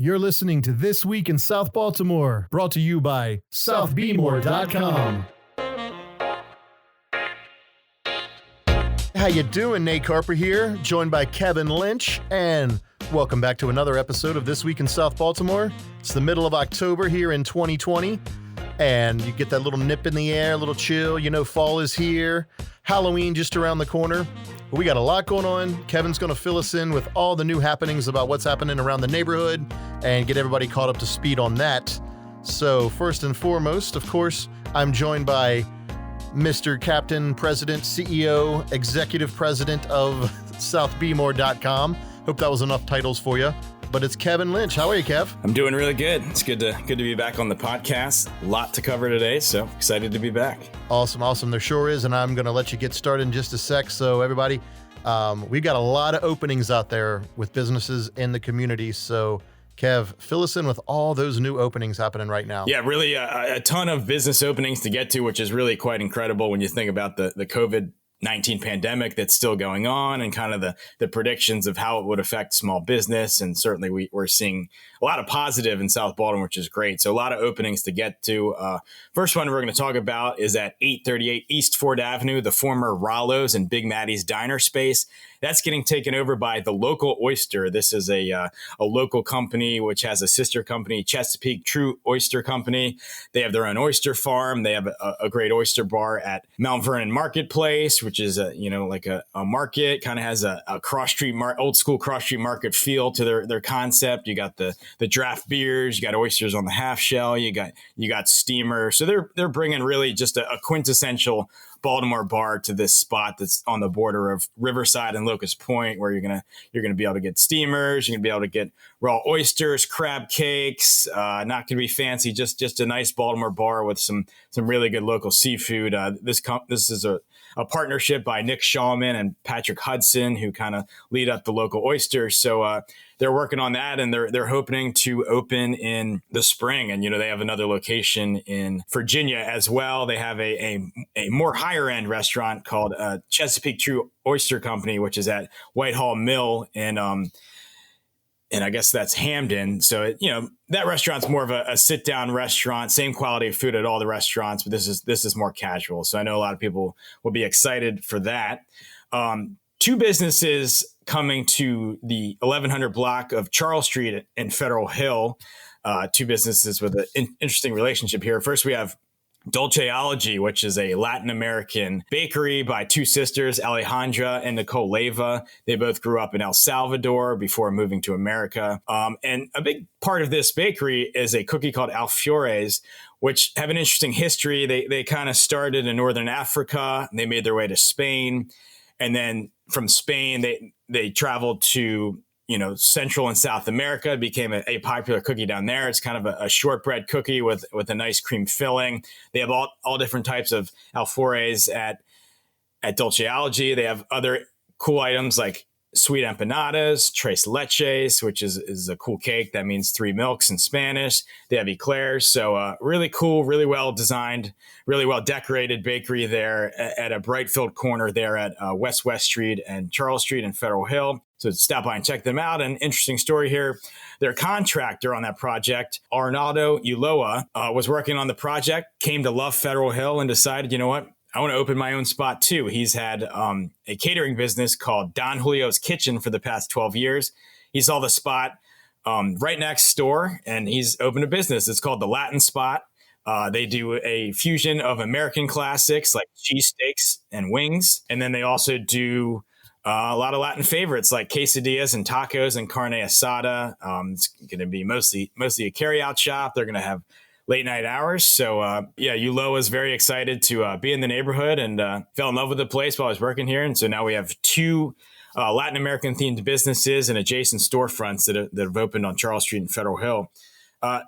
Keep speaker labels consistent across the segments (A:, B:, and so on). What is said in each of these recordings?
A: You're listening to This Week in South Baltimore, brought to you by SouthBmore.com. How you doing? Nate Carper here, joined by Kevin Lynch, and welcome back to another episode of This Week in South Baltimore. It's the middle of October here in 2020, and you get that little nip in the air, a little chill. You know, fall is here, Halloween just around the corner. But we got a lot going on. Kevin's going to fill us in with all the new happenings about what's happening around the neighborhood and get everybody caught up to speed on that. So first and foremost, of course, I'm joined by Mr. Captain, President, CEO, Executive President of SouthBmore.com. Hope that was enough titles for you. But it's Kevin Lynch. How are you, Kev?
B: I'm doing really good. It's good to be back on the podcast. A lot to cover today, so excited to be back.
A: Awesome. There sure is, and I'm going to let you get started in just a sec. So everybody, we've got a lot of openings out there with businesses in the community. So Kev, fill us in with all those new openings happening right now.
B: Yeah, really a ton of business openings to get to, which is really quite incredible when you think about the COVID-19 pandemic that's still going on and kind of the predictions of how it would affect small business. And certainly we're seeing a lot of positive in South Baltimore, which is great. So a lot of openings to get to. First one we're going to talk about is at 838 East Ford Avenue, the former Rollo's and Big Maddie's diner space. That's getting taken over by the Local Oyster. This is a local company which has a sister company, Chesapeake True Oyster Company. They have their own oyster farm. They have a great oyster bar at Mount Vernon Marketplace, which is like a market. Kind of has a old school cross street market feel to their concept. You got the draft beers, you got oysters on the half shell, you got steamer. So they're bringing really just a quintessential Baltimore bar to this spot that's on the border of Riverside and Locust Point, where you're gonna be able to get steamers, you're gonna be able to get raw oysters, crab cakes. Not gonna be fancy, just a nice Baltimore bar with some really good local seafood. This is a partnership by Nick Shawman and Patrick Hudson, who kind of lead up the Local Oyster. So they're working on that, and they're hoping to open in the spring. And they have another location in Virginia as well. They have a more higher end restaurant called Chesapeake True Oyster Company, which is at Whitehall Mill and I guess that's Hamden. So, that restaurant's more of a sit down restaurant, same quality of food at all the restaurants, but this is more casual. So I know a lot of people will be excited for that. Two businesses coming to the 1100 block of Charles Street and Federal Hill. Two businesses with an interesting relationship here. First, we have Dolceology, which is a Latin American bakery by two sisters, Alejandra and Nicole Leyva. They both grew up in El Salvador before moving to America. And a big part of this bakery is a cookie called Alflores, which have an interesting history. They kind of started in Northern Africa. They made their way to Spain. And then from Spain, they traveled to Central and South America. It became a popular cookie down there. It's kind of a shortbread cookie with a nice cream filling. They have all different types of alfores at Dolceology. They have other cool items like sweet empanadas, tres leches, which is a cool cake. That means three milks in Spanish. They have eclairs. So really cool, really well designed, really well decorated bakery there at a bright-filled corner there at West Street and Charles Street and Federal Hill. So stop by and check them out. An interesting story here. Their contractor on that project, Arnaldo Ulloa, was working on the project, came to love Federal Hill and decided, you know what? I want to open my own spot too. He's had a catering business called Don Julio's Kitchen for the past 12 years. He saw the spot right next door and he's opened a business. It's called the Latin Spot. They do a fusion of American classics like cheesesteaks and wings. And then they also do a lot of Latin favorites like quesadillas and tacos and carne asada. It's going to be mostly a carry-out shop. They're going to have late night hours. So Ulloa is very excited to be in the neighborhood and fell in love with the place while I was working here. And so now we have two Latin American themed businesses and adjacent storefronts that have opened on Charles Street and Federal Hill.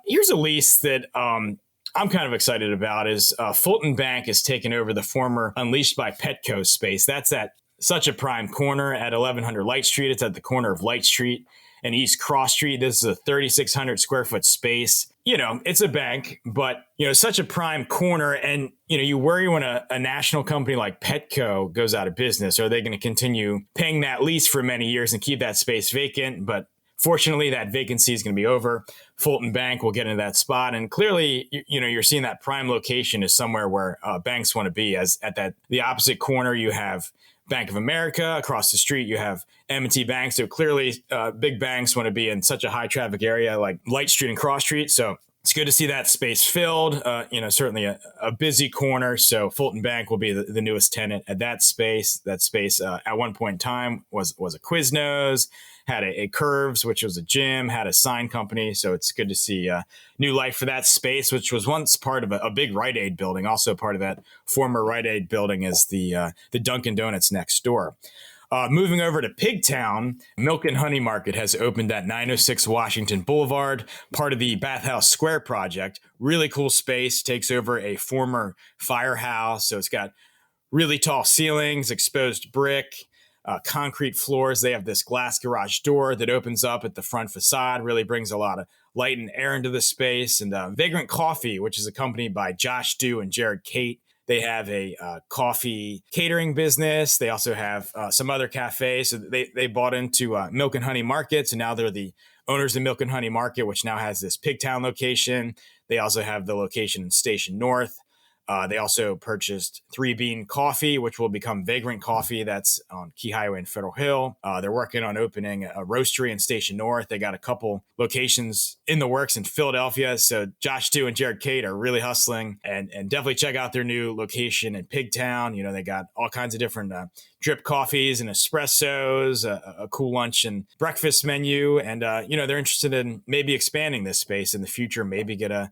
B: Here's a lease that I'm kind of excited about is Fulton Bank has taken over the former Unleashed by Petco space. That's at such a prime corner at 1100 Light Street. It's at the corner of Light Street and East Cross Street. This is a 3,600 square foot space. It's a bank, but, such a prime corner. And, you worry when a national company like Petco goes out of business. Are they going to continue paying that lease for many years and keep that space vacant? But Fortunately, that vacancy is going to be over. Fulton Bank will get into that spot. And clearly, you're seeing that prime location is somewhere where banks want to be. As at the opposite corner, you have Bank of America. Across the street, you have M&T Bank. So clearly, big banks want to be in such a high traffic area like Light Street and Cross Street. So it's good to see that space filled. Certainly a busy corner. So Fulton Bank will be the newest tenant at that space. That space at one point in time was a Quiznos, had a Curves, which was a gym, had a sign company. So it's good to see new life for that space, which was once part of a big Rite Aid building. Also part of that former Rite Aid building is the Dunkin' Donuts next door. Moving over to Pigtown, Milk and Honey Market has opened at 906 Washington Boulevard, part of the Bathhouse Square project. Really cool space, takes over a former firehouse. So it's got really tall ceilings, exposed brick, concrete floors. They have this glass garage door that opens up at the front facade, really brings a lot of light and air into the space. And Vagrant Coffee, which is accompanied by Josh Dew and Jared Cate. They have a coffee catering business. They also have some other cafes. So they bought into Milk and Honey Market. So now they're the owners of Milk and Honey Market, which now has this Pigtown location. They also have the location in Station North. They also purchased 3 Bean Coffee, which will become Vagrant Coffee. That's on Key Highway in Federal Hill. They're working on opening a roastery in Station North. They got a couple locations in the works in Philadelphia. So Josh Dew and Jared Cate are really hustling, and definitely check out their new location in Pigtown. They got all kinds of different drip coffees and espressos, a cool lunch and breakfast menu. And, they're interested in maybe expanding this space in the future, maybe get a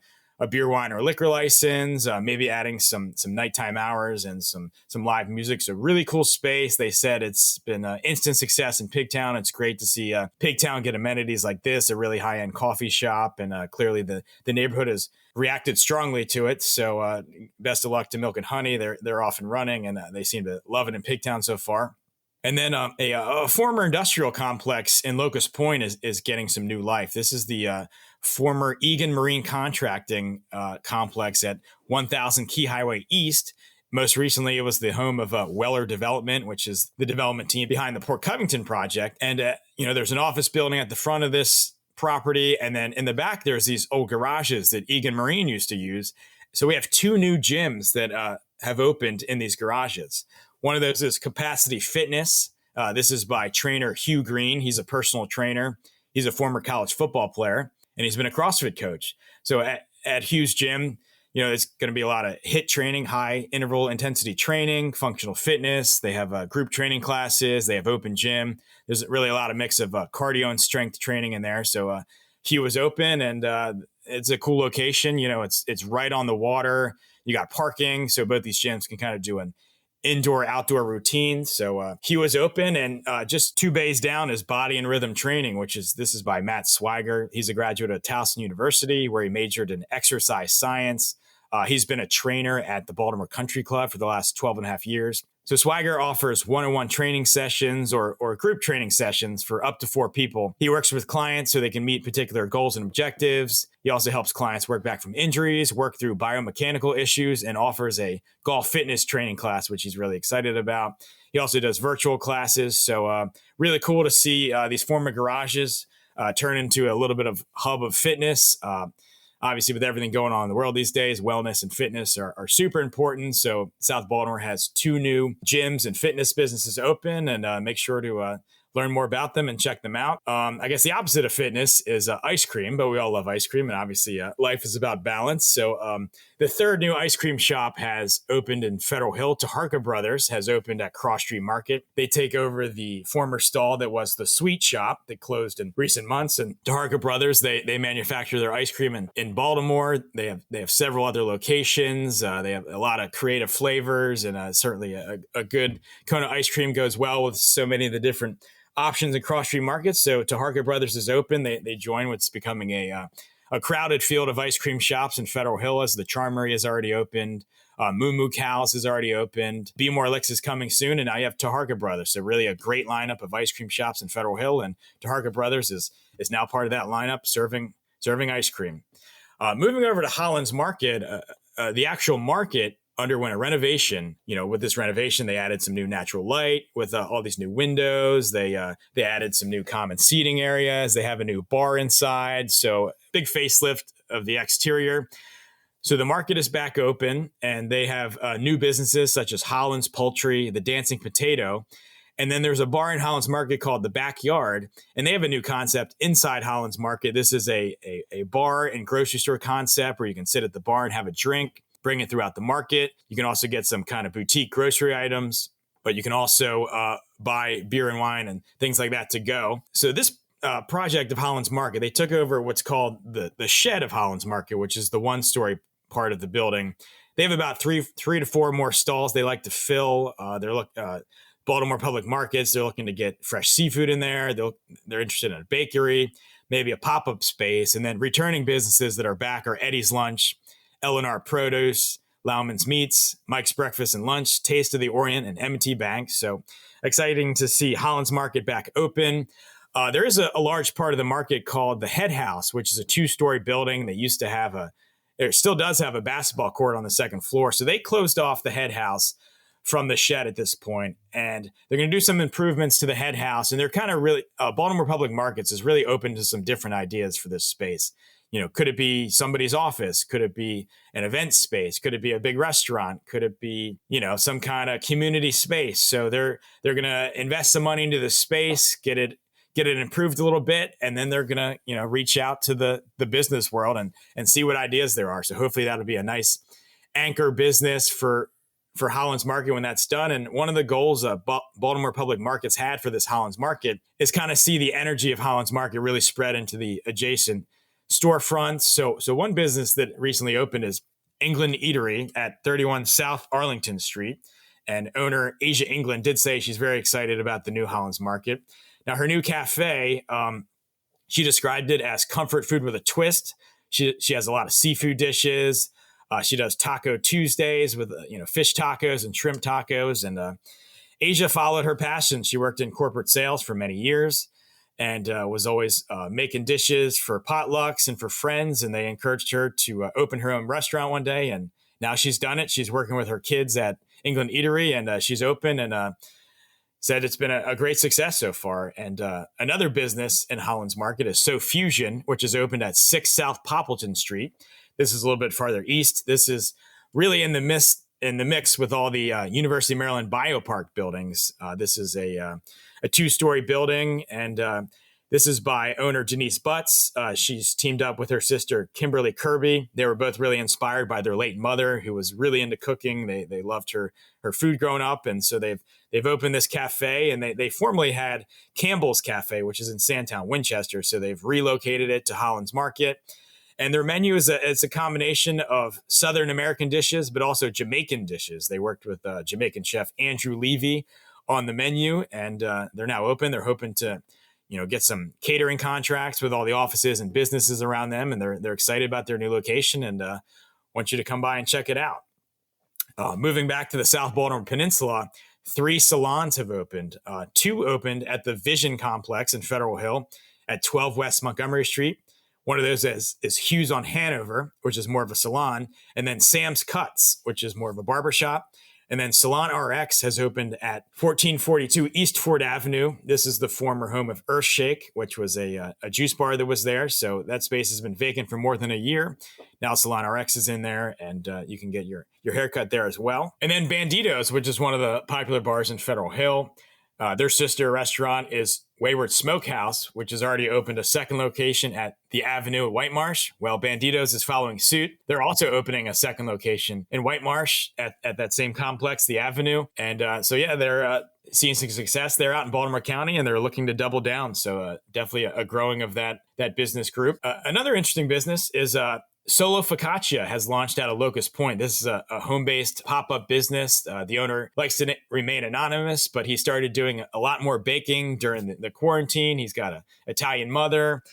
B: beer, wine, or liquor license, maybe adding some nighttime hours and some live music. So really cool space. They said it's been an instant success in Pigtown. It's great to see Pigtown get amenities like this, a really high-end coffee shop. And clearly the neighborhood has reacted strongly to it. So best of luck to Milk and Honey. They're off and running, and they seem to love it in Pigtown so far. And then a former industrial complex in Locust Point is getting some new life. This is the former Egan Marine Contracting complex at 1000 Key Highway East. Most recently, it was the home of Weller Development, which is the development team behind the Port Covington project. And, there's an office building at the front of this property. And then in the back, there's these old garages that Egan Marine used to use. So we have 2 new gyms that have opened in these garages. One of those is Capacity Fitness. This is by trainer Hugh Green. He's a personal trainer. He's a former college football player, and he's been a CrossFit coach. So at Hugh's gym, it's going to be a lot of HIIT training, high interval intensity training, functional fitness. They have group training classes. They have open gym. There's really a lot of mix of cardio and strength training in there. So Hugh was open, and it's a cool location. It's right on the water. You got parking, so both these gyms can kind of do an indoor-outdoor routine. So he was open, and just 2 bays down is Body and Rhythm Training, this is by Matt Swiger. He's a graduate of Towson University, where he majored in exercise science. He's been a trainer at the Baltimore Country Club for the last 12 and a half years. So Swiger offers one-on-one training sessions or group training sessions for up to 4 people. He works with clients so they can meet particular goals and objectives. He also helps clients work back from injuries, work through biomechanical issues, and offers a golf fitness training class, which he's really excited about. He also does virtual classes. So really cool to see these former garages turn into a little bit of hub of fitness. Obviously, with everything going on in the world these days, wellness and fitness are super important. So South Baltimore has 2 new gyms and fitness businesses open, and make sure to learn more about them and check them out. I guess the opposite of fitness is ice cream, but we all love ice cream, and obviously life is about balance. So the 3rd new ice cream shop has opened in Federal Hill. Taharka Brothers has opened at Cross Street Market. They take over the former stall that was the Sweet Shop that closed in recent months. And Taharka Brothers, they manufacture their ice cream in Baltimore. They have several other locations. They have a lot of creative flavors, and certainly a good cone of ice cream goes well with so many of the different options in Cross Street Market. So Taharka Brothers is open. They join what's becoming a crowded field of ice cream shops in Federal Hill, as the Charmery has already opened. Moo Moo Cows has already opened. Be More Licks is coming soon. And now you have Taharka Brothers. So really a great lineup of ice cream shops in Federal Hill. And Taharka Brothers is now part of that lineup, serving ice cream. Moving over to Hollins Market, the actual market underwent a renovation. With this renovation, they added some new natural light with all these new windows. They added some new common seating areas. They have a new bar inside. So big facelift of the exterior. So the market is back open, and they have new businesses such as Hollins Poultry, the Dancing Potato. And then there's a bar in Hollins Market called The Backyard, and they have a new concept inside Hollins Market. This is a bar and grocery store concept where you can sit at the bar and have a drink, bring it throughout the market. You can also get some kind of boutique grocery items, but you can also buy beer and wine and things like that to go. So this project of Hollins Market, they took over what's called the shed of Hollins Market, which is the one-story part of the building. They have about three to four more stalls they like to fill. Baltimore Public Markets, they're looking to get fresh seafood in there. They're interested in a bakery, maybe a pop-up space, and then returning businesses that are back are Eddie's Lunch, L&R Produce, Lauman's Meats, Mike's Breakfast and Lunch, Taste of the Orient, and M&T Bank. So exciting to see Hollins Market back open. There is a large part of the market called the Head House, which is a two-story building that used to have it still does have a basketball court on the second floor. So they closed off the Head House from the shed at this point, and they're going to do some improvements to the Head House. And they're kind of really, Baltimore Public Markets is really open to some different ideas for this space. Could it be somebody's office? Could it be an event space? Could it be a big restaurant? Could it be, some kind of community space? So they're going to invest some money into the space, get it improved a little bit, and then they're going to, reach out to the business world and see what ideas there are. So hopefully that'll be a nice anchor business for Hollins Market when that's done. And one of the goals Baltimore Public Markets had for this Hollins Market is kind of see the energy of Hollins Market really spread into the adjacent storefronts. So one business that recently opened is England Eatery at 31 South Arlington Street. And owner Asia England did say she's very excited about the new Hollins Market. Now, her new cafe, she described it as comfort food with a twist. She has a lot of seafood dishes. She does Taco Tuesdays with fish tacos and shrimp tacos. And Asia followed her passion. She worked in corporate sales for many years and was always making dishes for potlucks and for friends. And they encouraged her to open her own restaurant one day. And now she's done it. She's working with her kids at England Eatery, and she's open and said it's been a great success so far. And another business in Hollins Market is So Fusion, which is opened at 6 South Poppleton Street. This is a little bit farther east. This is really in the mix with all the University of Maryland Biopark buildings. This is a two-story building, and this is by owner Denise Butts. She's teamed up with her sister Kimberly Kirby. They were both really inspired by their late mother, who was really into cooking. They loved her food growing up, and so they've opened this cafe. And they formerly had Campbell's Cafe, which is in Sandtown, Winchester. So they've relocated it to Hollins Market. And their menu is a combination of Southern American dishes, but also Jamaican dishes. They worked with Jamaican chef Andrew Levy on the menu, and they're now open. They're hoping to, get some catering contracts with all the offices and businesses around them, and they're excited about their new location and want you to come by and check it out. Moving back to the South Baltimore Peninsula, 3 salons have opened. 2 opened at the Vision Complex in Federal Hill at 12 West Montgomery Street. One of those is Hughes on Hanover, which is more of a salon, and then Sam's Cuts, which is more of a barbershop. And then Salon RX has opened at 1442 East Ford Avenue. This is the former home of Earthshake, which was a juice bar that was there. So that space has been vacant for more than a year. Now Salon RX is in there, and you can get your haircut there as well. And then Banditos, which is one of the popular bars in Federal Hill. Their sister restaurant is Wayward Smokehouse, which has already opened a second location at the Avenue at White Marsh. Well, Banditos is following suit. They're also opening a second location in White Marsh at that same complex, the Avenue. And they're seeing some success there out in Baltimore County, and they're looking to double down. So definitely a growing of that business group. Another interesting business is Solo Focaccia has launched out of Locust Point. This is a home-based pop-up business. The owner likes to remain anonymous, but he started doing a lot more baking during the quarantine. He's got an Italian mother,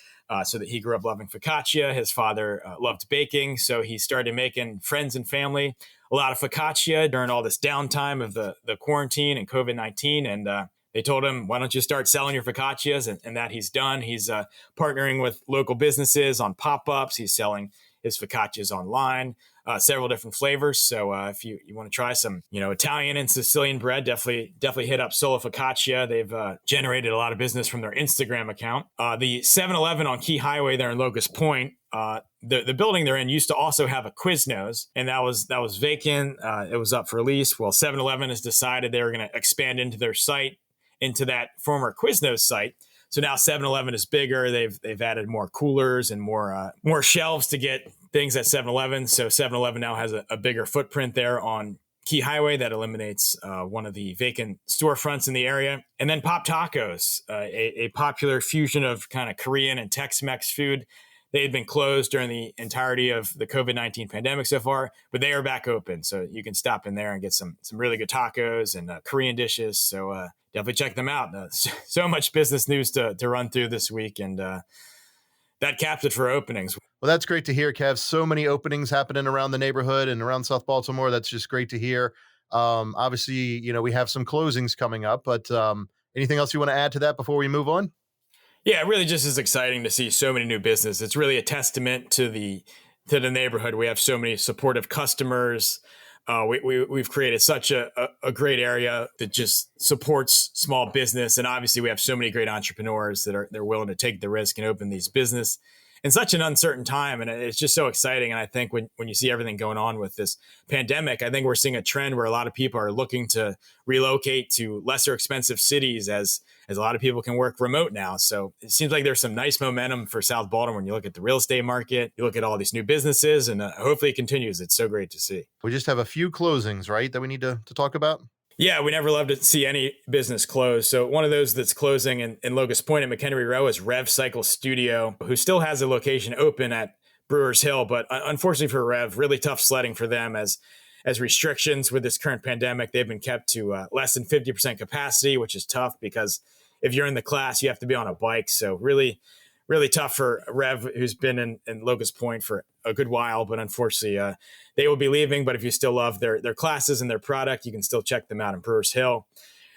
B: so that he grew up loving focaccia. His father loved baking, so he started making friends and family a lot of focaccia during all this downtime of the quarantine and COVID-19. And they told him, why don't you start selling your focaccias? And that he's done. He's partnering with local businesses on pop-ups. He's selling his focaccias online. several different flavors. So if you want to try some, Italian and Sicilian bread, definitely hit up Sola Focaccia. They've generated a lot of business from their Instagram account. The 7-Eleven on Key Highway there in Locust Point, the building they're in used to also have a Quiznos, and that was vacant. It was up for lease. Well, 7-Eleven has decided they were going to expand into their site, into that former Quiznos site. So now 7-Eleven is bigger. They've added more coolers and more shelves to get things at 7-Eleven. So 7-Eleven now has a bigger footprint there on Key Highway that eliminates one of the vacant storefronts in the area. And then Pop Tacos, a popular fusion of kind of Korean and Tex-Mex food. They had been closed during the entirety of the COVID-19 pandemic so far, but they are back open. So you can stop in there and get some really good tacos and Korean dishes. So definitely check them out. So much business news to run through this week, and that caps it for openings.
A: Well, that's great to hear, Kev. So many openings happening around the neighborhood and around South Baltimore. That's just great to hear. Obviously, we have some closings coming up, but anything else you want to add to that before we move on?
B: Yeah, it really just is exciting to see so many new businesses. It's really a testament to the neighborhood. We have so many supportive customers. We've created such a great area that just supports small business, and obviously we have so many great entrepreneurs they're willing to take the risk and open these business in such an uncertain time. And it's just so exciting. And I think when you see everything going on with this pandemic, I think we're seeing a trend where a lot of people are looking to relocate to lesser expensive cities as a lot of people can work remote now. So it seems like there's some nice momentum for South Baltimore when you look at the real estate market, you look at all these new businesses, and hopefully it continues. It's so great to see.
A: We just have a few closings, right, that we need to talk about?
B: Yeah, we never love to see any business close. So one of those that's closing in Locust Point at McHenry Row is Rev Cycle Studio, who still has a location open at Brewers Hill. But unfortunately for Rev, really tough sledding for them as restrictions with this current pandemic. They've been kept to less than 50% capacity, which is tough because if you're in the class, you have to be on a bike. So really, really tough for Rev, who's been in Locust Point for a good while, but unfortunately they will be leaving. But if you still love their classes and their product, you can still check them out in Brewers Hill.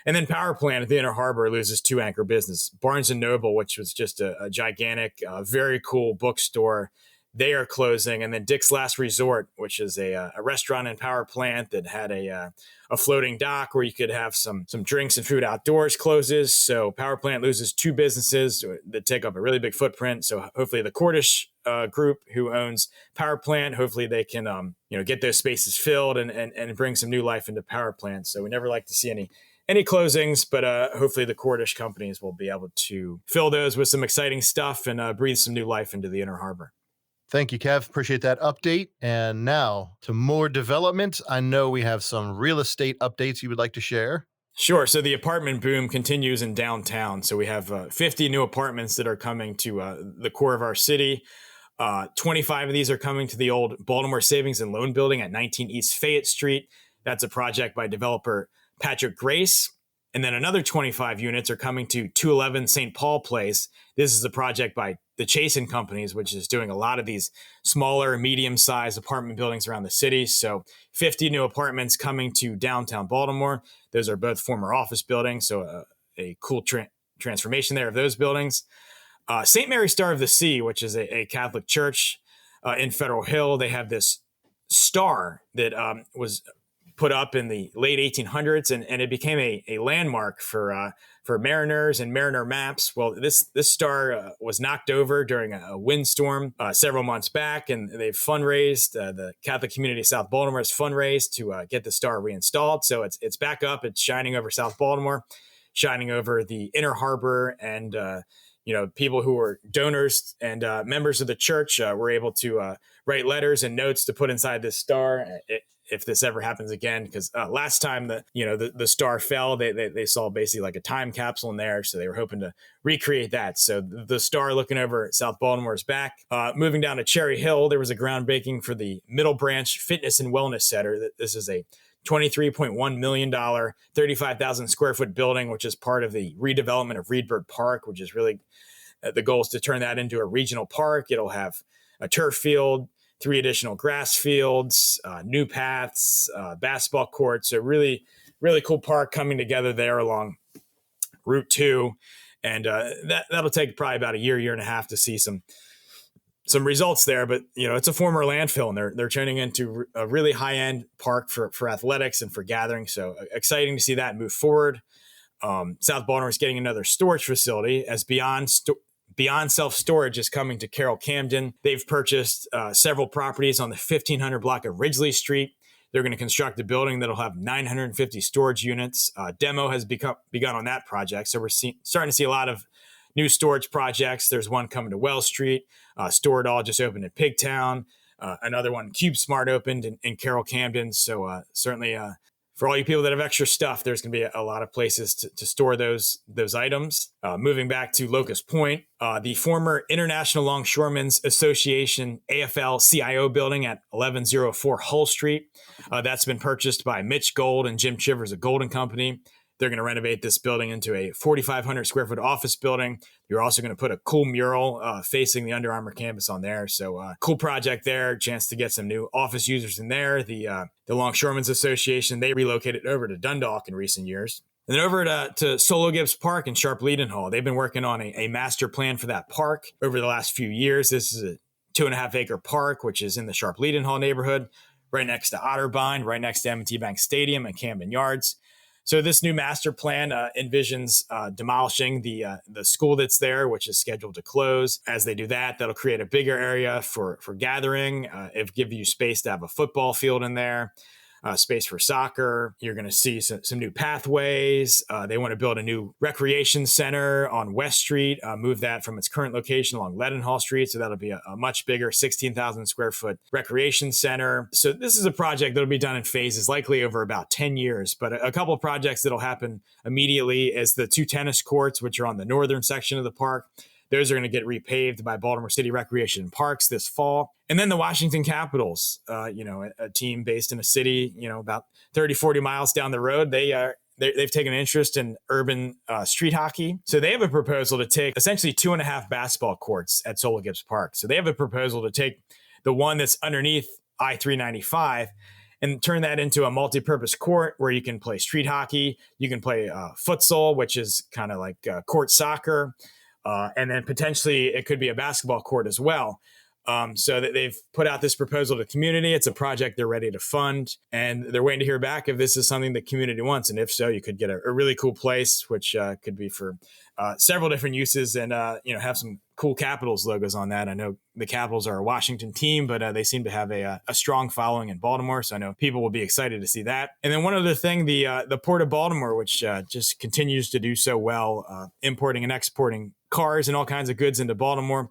B: And then Power Plant at the Inner Harbor loses 2 anchor business. Barnes & Noble, which was just a gigantic, very cool bookstore, they are closing. And then Dick's Last Resort, which is a restaurant and power plant that had a floating dock where you could have some drinks and food outdoors, closes. So Power Plant loses 2 businesses that take up a really big footprint. So hopefully the Cordish group who owns Power Plant, hopefully they can get those spaces filled and bring some new life into Power Plant. So we never like to see any closings, but hopefully the Cordish companies will be able to fill those with some exciting stuff and breathe some new life into the Inner Harbor.
A: Thank you, Kev. Appreciate that update. And now to more development. I know we have some real estate updates you would like to share.
B: Sure. So the apartment boom continues in downtown. So we have 50 new apartments that are coming to the core of our city. 25 of these are coming to the old Baltimore Savings and Loan Building at 19 East Fayette Street. That's a project by developer Patrick Grace. And then another 25 units are coming to 211 St. Paul Place. This is a project by the Chasen Companies, which is doing a lot of these smaller, medium-sized apartment buildings around the city. So 50 new apartments coming to downtown Baltimore. Those are both former office buildings, so a cool transformation there of those buildings. St. Mary Star of the Sea, which is a Catholic church in Federal Hill, they have this star that was put up in the late 1800s, and it became a landmark for mariners and mariner maps. Well, this star was knocked over during a windstorm several months back, and they've fundraised. The Catholic community of South Baltimore has fundraised to get the star reinstalled. So it's back up. It's shining over South Baltimore, shining over the Inner Harbor, and people who were donors and members of the church were able to write letters and notes to put inside this star. If this ever happens again, because last time the star fell, they saw basically like a time capsule in there, so they were hoping to recreate that. So the star looking over South Baltimore is back. Moving down to Cherry Hill, there was a groundbreaking for the Middle Branch Fitness and Wellness Center. This is a $23.1 million, 35,000 square foot building, which is part of the redevelopment of Reedburg Park, which is really the goal is to turn that into a regional park. It'll have a turf field, 3 additional grass fields, new paths, basketball courts. So really, really cool park coming together there along Route 2. And that'll take probably about a year and a half to see some some results there, but it's a former landfill, and they're turning into a really high end park for athletics and for gathering. So exciting to see that move forward. South Baltimore is getting another storage facility as Beyond Self-Storage is coming to Carroll-Camden. They've purchased several properties on the 1500 block of Ridgely Street. They're going to construct a building that'll have 950 storage units. Demo has begun on that project. So we're starting to see a lot of new storage projects. There's one coming to Wells Street. Store It All just opened in Pigtown. Another one, CubeSmart, opened in Carroll-Camden. So certainly for all you people that have extra stuff, there's going to be a lot of places to store those items. Moving back to Locust Point, the former International Longshoremen's Association AFL-CIO building at 1104 Hull Street. That's been purchased by Mitch Gold and Jim Chivers of Gold & Company. They're going to renovate this building into a 4,500 square foot office building. You're also going to put a cool mural facing the Under Armour campus on there. So cool project there. Chance to get some new office users in there. The Longshoremen's Association, they relocated over to Dundalk in recent years. And then over to Solo Gibbs Park and Sharp Leadenhall. They've been working on a master plan for that park over the last few years. This is a 2.5 acre park, which is in the Sharp Leadenhall neighborhood, right next to Otterbein, right next to M&T Bank Stadium and Camden Yards. So this new master plan envisions demolishing the school that's there, which is scheduled to close. As they do that, that'll create a bigger area for gathering. It'll give you space to have a football field in there, space for soccer. You're going to see some new pathways. They want to build a new recreation center on West Street, move that from its current location along Leadenhall Street. So that'll be a much bigger 16,000 square foot recreation center. So this is a project that'll be done in phases, likely over about 10 years. But a couple of projects that'll happen immediately is the 2 tennis courts, which are on the northern section of the park. Those are going to get repaved by Baltimore City Recreation and Parks this fall. And then the Washington Capitals, a team based in a city, about 30, 40 miles down the road. They've taken an interest in urban street hockey. So they have a proposal to take essentially 2.5 basketball courts at Solo Gibbs Park. So they have a proposal to take the one that's underneath I-395 and turn that into a multi-purpose court where you can play street hockey. You can play futsal, which is kind of like court soccer. And then potentially it could be a basketball court as well. So that they've put out this proposal to the community. It's a project they're ready to fund, and they're waiting to hear back if this is something the community wants. And if so, you could get a really cool place, which could be for several different uses and, have some cool Capitals logos on that. I know the Capitals are a Washington team, but they seem to have a strong following in Baltimore. So I know people will be excited to see that. And then one other thing, the Port of Baltimore, which just continues to do so well, importing and exporting cars and all kinds of goods into Baltimore.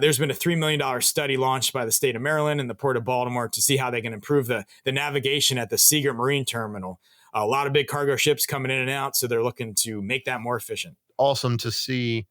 B: There's been a $3 million study launched by the state of Maryland and the Port of Baltimore to see how they can improve the navigation at the Seagirt Marine Terminal. A lot of big cargo ships coming in and out, so they're looking to make that more efficient.
A: Awesome to see,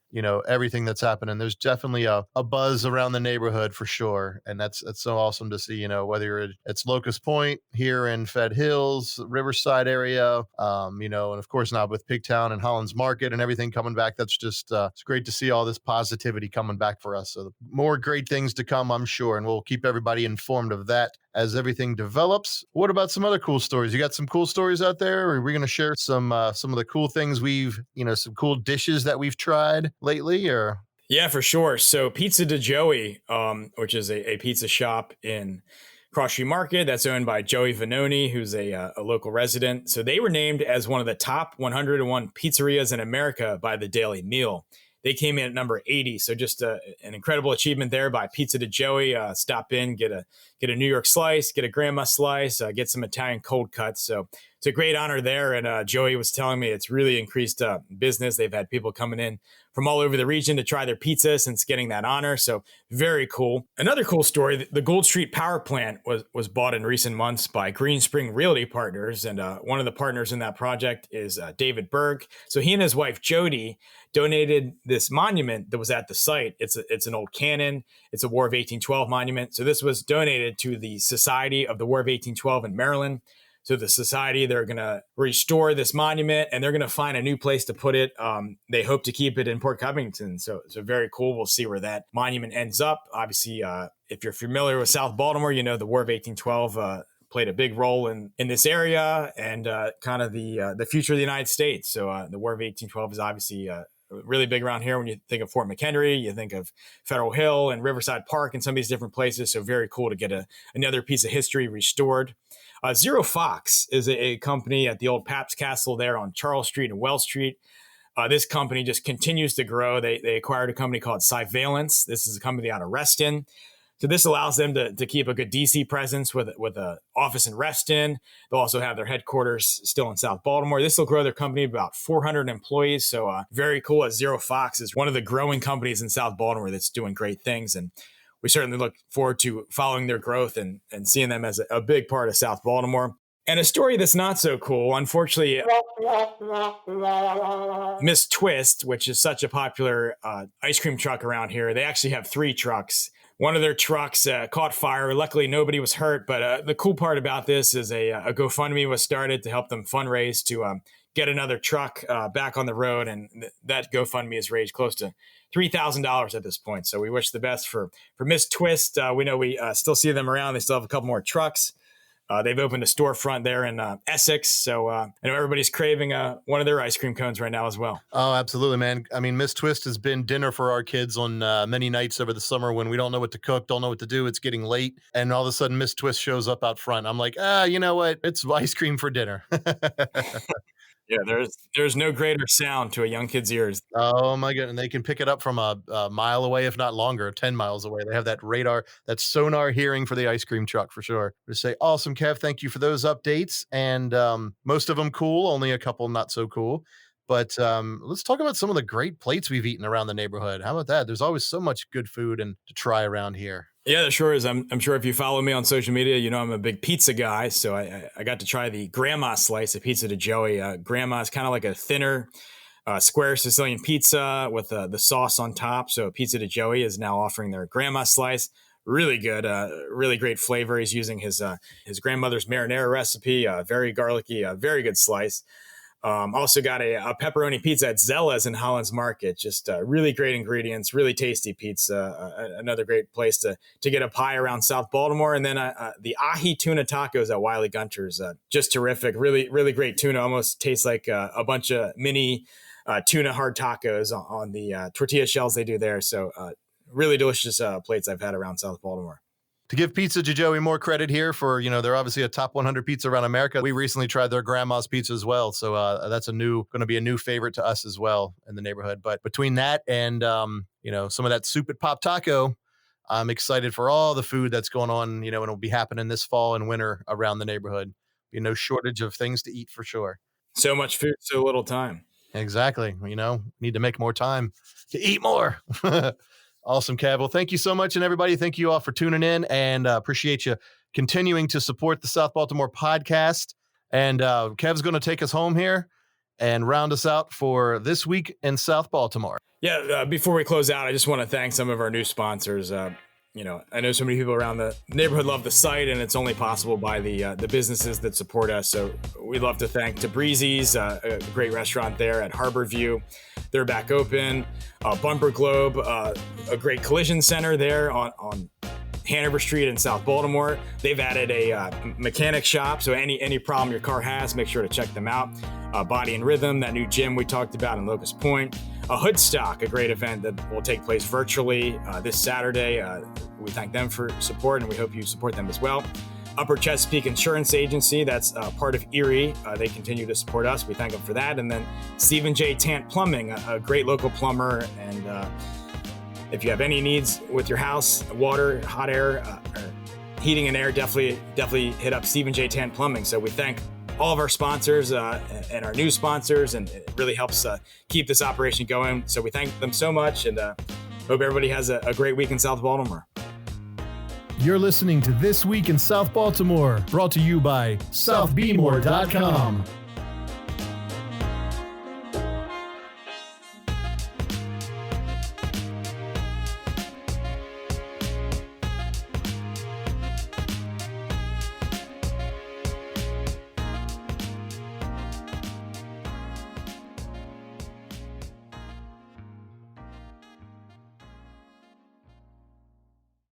A: everything that's happening. There's definitely a buzz around the neighborhood for sure. And that's so awesome to see, whether it's Locust Point here in Fed Hills, Riverside area, and of course now with Pigtown and Hollins Market and everything coming back, that's just, it's great to see all this positivity coming back for us. So more great things to come, I'm sure. And we'll keep everybody informed of that as everything develops. What about some other cool stories? You got some cool stories out there? Or are we going to share some of the cool things some cool dishes that we've tried lately? Or
B: yeah, for sure. So Pizza de Joey, which is a pizza shop in Cross Street Market that's owned by Joey Vanoni, who's a local resident. So they were named as one of the top 101 pizzerias in America by the Daily Meal. They came in at number 80. So just an incredible achievement there by Pizza de Joey. Stop in, get a New York slice, get a grandma slice, get some Italian cold cuts. So it's a great honor there. And Joey was telling me it's really increased business. They've had people coming in from all over the region to try their pizza since getting that honor. So very cool. Another cool story, the Gold Street Power Plant was bought in recent months by Green Spring Realty Partners. And one of the partners in that project is David Berg. So he and his wife, Jody, donated this monument that was at the site. It's an old cannon. It's a War of 1812 monument. So this was donated to the Society of the War of 1812 in Maryland. So the society, they're going to restore this monument and they're going to find a new place to put it. They hope to keep it in Port Covington. So very cool. We'll see where that monument ends up. Obviously, if you're familiar with South Baltimore, the War of 1812 played a big role in this area and kind of the future of the United States. So the War of 1812 is obviously really big around here. When you think of Fort McHenry, you think of Federal Hill and Riverside Park and some of these different places. So very cool to get another piece of history restored. Zero Fox is a company at the old Pabst Castle there on Charles Street and Wells Street. This company just continues to grow. They acquired a company called Cyvalence. This is a company out of Reston. So this allows them to keep a good DC presence with an office in Reston. They'll also have their headquarters still in South Baltimore. This will grow their company to about 400 employees. So very cool. As Zero Fox is one of the growing companies in South Baltimore that's doing great things. And we certainly look forward to following their growth and seeing them as a big part of South Baltimore. And a story that's not so cool, unfortunately, Miss Twist, which is such a popular ice cream truck around here, they actually have 3 trucks. One of their trucks caught fire. Luckily, nobody was hurt. But the cool part about this is a GoFundMe was started to help them fundraise to get another truck back on the road. And that GoFundMe has raised close to $3,000 at this point. So we wish the best for Miss Twist. We know we still see them around. They still have a couple more trucks. They've opened a storefront there in Essex. So I know everybody's craving one of their ice cream cones right now as well.
A: Oh, absolutely, man. I mean, Miss Twist has been dinner for our kids on many nights over the summer when we don't know what to cook, don't know what to do. It's getting late. And all of a sudden, Miss Twist shows up out front. I'm like, you know what? It's ice cream for dinner.
B: Yeah, there's no greater sound to a young kid's ears.
A: Oh my goodness. And they can pick it up from a mile away, if not longer, 10 miles away. They have that radar, that sonar hearing for the ice cream truck for sure. Just say, awesome, Kev. Thank you for those updates. And most of them cool, only a couple not so cool. But let's talk about some of the great plates we've eaten around the neighborhood. How about that? There's always so much good food and to try around here.
B: Yeah, there sure is. I'm sure if you follow me on social media, you know I'm a big pizza guy. So I got to try the Grandma slice of Pizza de Joey. Grandma is kind of like a thinner, square Sicilian pizza with the sauce on top. So Pizza de Joey is now offering their Grandma slice. Really good, really great flavor. He's using his grandmother's marinara recipe, very garlicky, very good slice. Also got a pepperoni pizza at Zella's in Hollins Market. Just really great ingredients, really tasty pizza. Another great place to get a pie around South Baltimore. And then the ahi tuna tacos at Wiley Gunter's. Just terrific. Really, really great tuna. Almost tastes like a bunch of mini tuna hard tacos on the tortilla shells they do there. So really delicious plates I've had around South Baltimore.
A: To give Pizza de Joey more credit here for, they're obviously a top 100 pizza around America. We recently tried their Grandma's pizza as well. So that's going to be a new favorite to us as well in the neighborhood. But between that and, some of that soup at Pop Taco, I'm excited for all the food that's going on, and it'll be happening this fall and winter around the neighborhood. Be no shortage of things to eat for sure.
B: So much food, so little time.
A: Exactly. Need to make more time to eat more. Awesome, Kev. Well, thank you so much. And everybody, thank you all for tuning in, and appreciate you continuing to support the South Baltimore podcast. And Kev's going to take us home here and round us out for this week in South Baltimore.
B: Yeah. Before we close out, I just want to thank some of our new sponsors. I know so many people around the neighborhood love the site, and it's only possible by the businesses that support us. So we'd love to thank Breezy's, a great restaurant there at Harborview. They're back open. Bumper Globe, a great collision center there on Hanover Street in South Baltimore. They've added a mechanic shop, so any problem your car has, make sure to check them out. Body and Rhythm, that new gym we talked about in Locust Point. Hoodstock, a great event that will take place virtually this Saturday. We thank them for support, and we hope you support them as well. Upper Chesapeake Insurance Agency, that's part of Erie. They continue to support us. We thank them for that. And then Stephen J. Tant Plumbing, a great local plumber. And if you have any needs with your house, water, hot air, or heating and air, definitely hit up Stephen J. Tant Plumbing. So we thank all of our sponsors and our new sponsors, and it really helps keep this operation going. So we thank them so much, and hope everybody has a great week in South Baltimore.
A: You're listening to This Week in South Baltimore, brought to you by SouthBmore.com.